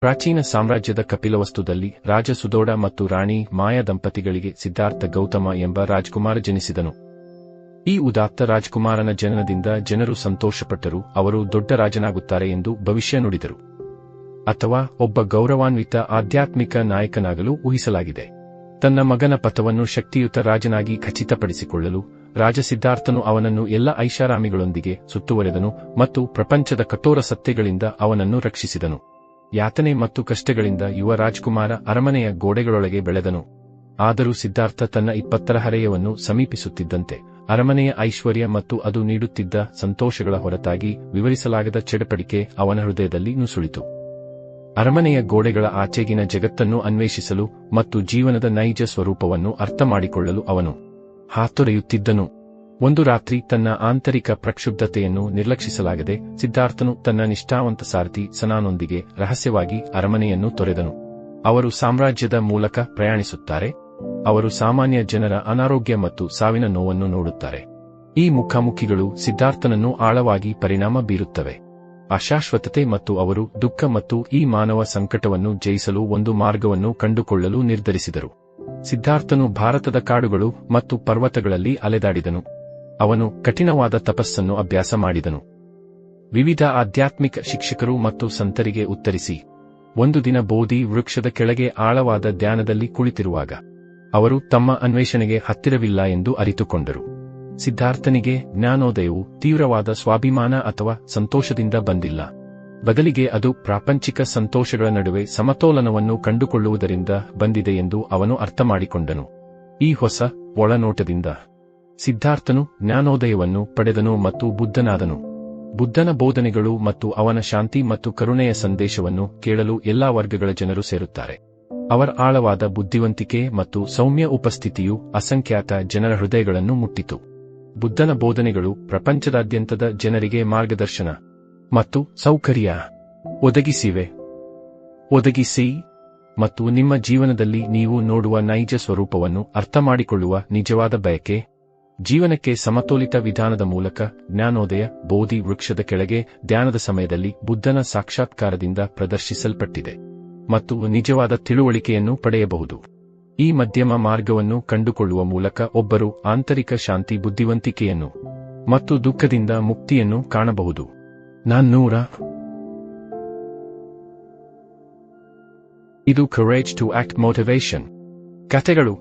ಪ್ರಾಚೀನ ಸಾಮ್ರಾಜ್ಯದ ಕಪಿಲವಸ್ತುದಲ್ಲಿ ರಾಜ ಸುದೋಡ ಮತ್ತು ರಾಣಿ ಮಾಯಾ ದಂಪತಿಗಳಿಗೆ ಸಿದ್ಧಾರ್ಥ ಗೌತಮ ಎಂಬ ರಾಜ್ಕುಮಾರ ಜನಿಸಿದನು. ಈ ಉದಾತ್ತ ರಾಜ್ಕುಮಾರನ ಜನನದಿಂದ ಜನರು ಸಂತೋಷಪಟ್ಟರು, ಅವರು ದೊಡ್ಡ ರಾಜನಾಗುತ್ತಾರೆ ಎಂದು ಭವಿಷ್ಯ ನುಡಿದರು. ಅಥವಾ ಒಬ್ಬ ಗೌರವಾನ್ವಿತ ಆಧ್ಯಾತ್ಮಿಕ ನಾಯಕನಾಗಲು ಊಹಿಸಲಾಗಿದೆ. ತನ್ನ ಮಗನ ಪಥವನ್ನು ಶಕ್ತಿಯುತ ರಾಜನಾಗಿ ಖಚಿತಪಡಿಸಿಕೊಳ್ಳಲು ರಾಜ ಸಿದ್ಧಾರ್ಥನು ಅವನನ್ನು ಎಲ್ಲ ಐಷಾರಾಮಿಗಳೊಂದಿಗೆ ಸುತ್ತುವರೆದನು ಮತ್ತು ಪ್ರಪಂಚದ ಕಠೋರ ಸತ್ಯಗಳಿಂದ ಅವನನ್ನು ರಕ್ಷಿಸಿದನು. ಯಾತನೆ ಮತ್ತು ಕಷ್ಟಗಳಿಂದ ಯುವ ರಾಜ್ಕುಮಾರ ಅರಮನೆಯ ಗೋಡೆಗಳೊಳಗೆ ಬೆಳೆದನು. ಆದರೂ ಸಿದ್ಧಾರ್ಥ ತನ್ನ 20ರ ಹರೆಯವನ್ನು ಸಮೀಪಿಸುತ್ತಿದ್ದಂತೆ ಅರಮನೆಯ ಐಶ್ವರ್ಯ ಮತ್ತು ಅದು ನೀಡುತ್ತಿದ್ದ ಸಂತೋಷಗಳ ಹೊರತಾಗಿ ವಿವರಿಸಲಾಗದ ಚಡಪಡಿಕೆ ಅವನ ಹೃದಯದಲ್ಲಿ ನುಸುಳಿತು. ಅರಮನೆಯ ಗೋಡೆಗಳ ಆಚೆಗಿನ ಜಗತ್ತನ್ನು ಅನ್ವೇಷಿಸಲು ಮತ್ತು ಜೀವನದ ನೈಜ ಸ್ವರೂಪವನ್ನು ಅರ್ಥಮಾಡಿಕೊಳ್ಳಲು ಅವನು ಹಾತೊರೆಯುತ್ತಿದ್ದನು. ಒಂದು ರಾತ್ರಿ ತನ್ನ ಆಂತರಿಕ ಪ್ರಕ್ಷುಬ್ಧತೆಯನ್ನು ನಿರ್ಲಕ್ಷಿಸಲಾಗದೆ ಸಿದ್ಧಾರ್ಥನು ತನ್ನ ನಿಷ್ಠಾವಂತ ಸಾರಥಿ ಸನಾನೊಂದಿಗೆ ರಹಸ್ಯವಾಗಿ ಅರಮನೆಯನ್ನು ತೊರೆದನು. ಅವರು ಸಾಮ್ರಾಜ್ಯದ ಮೂಲಕ ಪ್ರಯಾಣಿಸುತ್ತಾರೆ. ಅವರು ಸಾಮಾನ್ಯ ಜನರ ಅನಾರೋಗ್ಯ ಮತ್ತು ಸಾವಿನ ನೋವನ್ನು ನೋಡುತ್ತಾರೆ. ಈ ಮುಖಾಮುಖಿಗಳು ಸಿದ್ಧಾರ್ಥನನ್ನು ಆಳವಾಗಿ ಪರಿಣಾಮ ಬೀರುತ್ತವೆ. ಅಶಾಶ್ವತತೆ ಮತ್ತು ಅವರು ದುಃಖ ಮತ್ತು ಈ ಮಾನವ ಸಂಕಟವನ್ನು ಜಯಿಸಲು ಒಂದು ಮಾರ್ಗವನ್ನು ಕಂಡುಕೊಳ್ಳಲು ನಿರ್ಧರಿಸಿದರು. ಸಿದ್ಧಾರ್ಥನು ಭಾರತದ ಕಾಡುಗಳು ಮತ್ತು ಪರ್ವತಗಳಲ್ಲಿ ಅಲೆದಾಡಿದನು. ಅವನು ಕಠಿಣವಾದ ತಪಸ್ಸನ್ನು ಅಭ್ಯಾಸ ಮಾಡಿದನು. ವಿವಿಧ ಆಧ್ಯಾತ್ಮಿಕ ಶಿಕ್ಷಕರು ಮತ್ತು ಸಂತರಿಗೆ ಉತ್ತರಿಸಿ ಒಂದು ದಿನ ಬೋಧಿ ವೃಕ್ಷದ ಕೆಳಗೆ ಆಳವಾದ ಧ್ಯಾನದಲ್ಲಿ ಕುಳಿತಿರುವಾಗ ಅವರು ತಮ್ಮ ಅನ್ವೇಷಣೆಗೆ ಹತ್ತಿರವಿಲ್ಲ ಎಂದು ಅರಿತುಕೊಂಡರು. ಸಿದ್ಧಾರ್ಥನಿಗೆ ಜ್ಞಾನೋದಯವು ತೀವ್ರವಾದ ಸ್ವಾಭಿಮಾನ ಅಥವಾ ಸಂತೋಷದಿಂದ ಬಂದಿಲ್ಲ. ಬದಲಿಗೆ ಅದು ಪ್ರಾಪಂಚಿಕ ಸಂತೋಷಗಳ ನಡುವೆ ಸಮತೋಲನವನ್ನು ಕಂಡುಕೊಳ್ಳುವುದರಿಂದ ಬಂದಿದೆ ಎಂದು ಅವನು ಅರ್ಥಮಾಡಿಕೊಂಡನು. ಈ ಹೊಸ ಒಳನೋಟದಿಂದ ಸಿದ್ಧಾರ್ಥನು ಜ್ಞಾನೋದಯವನ್ನು ಪಡೆದನು ಮತ್ತು ಬುದ್ಧನಾದನು. ಬುದ್ಧನ ಬೋಧನೆಗಳು ಮತ್ತು ಅವನ ಶಾಂತಿ ಮತ್ತು ಕರುಣೆಯ ಸಂದೇಶವನ್ನು ಕೇಳಲು ಎಲ್ಲಾ ವರ್ಗಗಳ ಜನರು ಸೇರುತ್ತಾರೆ. ಅವರ ಆಳವಾದ ಬುದ್ಧಿವಂತಿಕೆ ಮತ್ತು ಸೌಮ್ಯ ಉಪಸ್ಥಿತಿಯು ಅಸಂಖ್ಯಾತ ಜನರ ಹೃದಯಗಳನ್ನು ಮುಟ್ಟಿತು. ಬುದ್ಧನ ಬೋಧನೆಗಳು ಪ್ರಪಂಚದಾದ್ಯಂತದ ಜನರಿಗೆ ಮಾರ್ಗದರ್ಶನ ಮತ್ತು ಸೌಕರ್ಯ ಒದಗಿಸಿ ಮತ್ತು ನಿಮ್ಮ ಜೀವನದಲ್ಲಿ ನೀವು ನೋಡುವ ನೈಜ ಸ್ವರೂಪವನ್ನು ಅರ್ಥಮಾಡಿಕೊಳ್ಳುವ ನಿಜವಾದ ಬಯಕೆ ಜೀವನಕ್ಕೆ ಸಮತೋಲಿತ ವಿಧಾನದ ಮೂಲಕ ಜ್ಞಾನೋದಯ ಬೋಧಿ ವೃಕ್ಷದ ಕೆಳಗೆ ಧ್ಯಾನದ ಸಮಯದಲ್ಲಿ ಬುದ್ಧನ ಸಾಕ್ಷಾತ್ಕಾರದಿಂದ ಪ್ರದರ್ಶಿಸಲ್ಪಟ್ಟಿದೆ ಮತ್ತು ನಿಜವಾದ ತಿಳುವಳಿಕೆಯನ್ನು ಪಡೆಯಬಹುದು. ಈ ಮಧ್ಯಮ ಮಾರ್ಗವನ್ನು ಕಂಡುಕೊಳ್ಳುವ ಮೂಲಕ ಒಬ್ಬರು ಆಂತರಿಕ ಶಾಂತಿ ಬುದ್ಧಿವಂತಿಕೆಯನ್ನು ಮತ್ತು ದುಃಖದಿಂದ ಮುಕ್ತಿಯನ್ನು ಕಾಣಬಹುದು. ಇದು ಕರೇಜ್ ಟು ಆಕ್ಟ್ ಮೋಟಿವೇಶನ್ ಕಥೆಗಳು.